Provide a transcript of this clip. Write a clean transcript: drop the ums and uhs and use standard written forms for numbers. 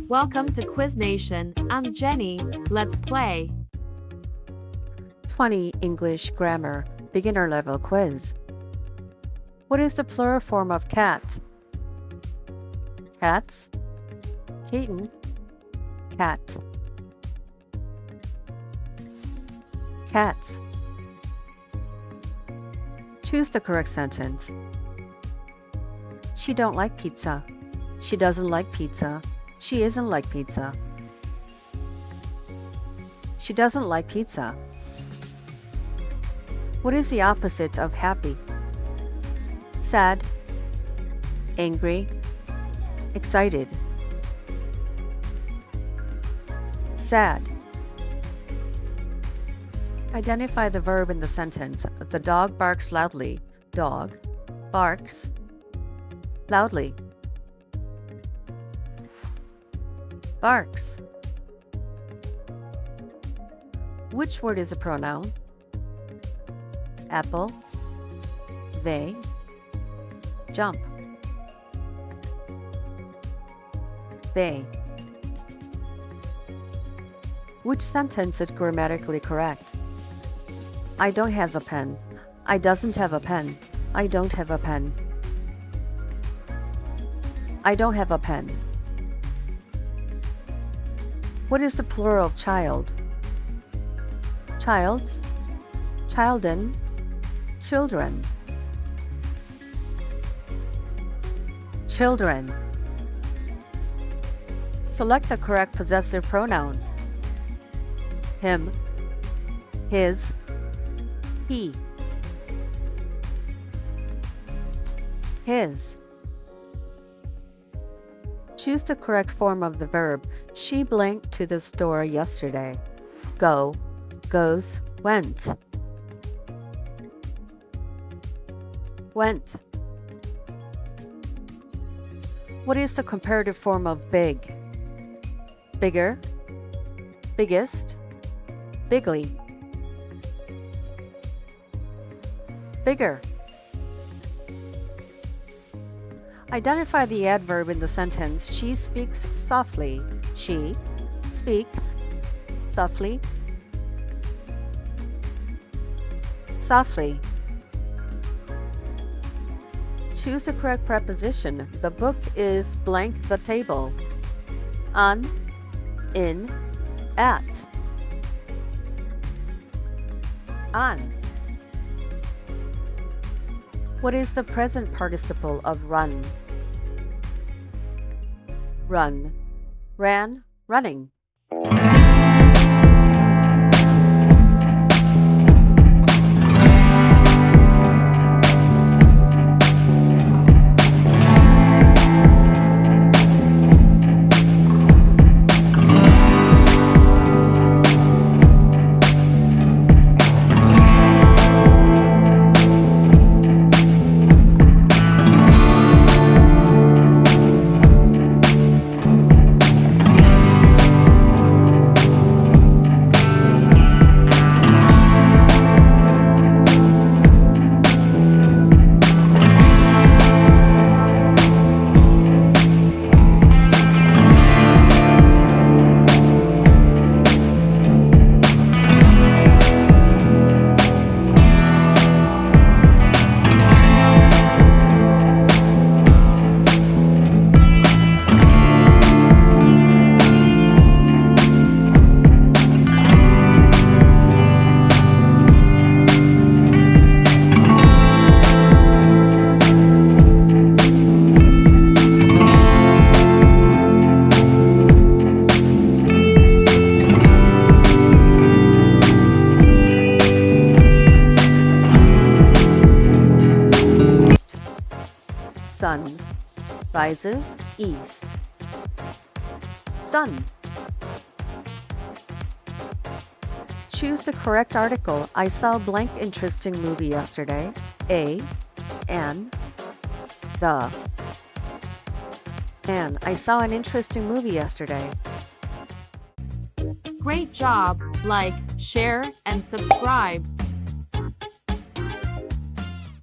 Welcome to Quiz Nation. I'm Jenny. Let's play. 20 English Grammar Beginner Level Quiz. What is the plural form of cat? Cats, kitten, cat. Cats. Choose the correct sentence. She don't like pizza. She doesn't like pizza. She isn't like pizza. She doesn't like pizza. What is the opposite of happy? Sad, angry, excited. Sad. Identify the verb in the sentence. The dog barks loudly. Dog barks loudly. Barks. Which word is a pronoun? Apple, they, jump. They. Which sentence is grammatically correct? I don't have a pen. I doesn't have a pen. I don't have a pen. I don't have a pen. What is the plural of child? Childs, children, children. Children. Select the correct possessive pronoun. Him, his, he. His. Choose the correct form of the verb. She blinked to the store yesterday. Go, goes, went. Went. What is the comparative form of big? Bigger, biggest, bigly. Bigger. Identify the adverb in the sentence. She speaks softly. She speaks softly. Softly. Choose the correct preposition. The book is blank the table. On, in, at. On. What is the present participle of run? Run, ran, running. Sun rises east. Sun. Choose the correct article. I saw a blank interesting movie yesterday. A, an, the. And I saw an interesting movie yesterday. Great job! Like, share, and subscribe.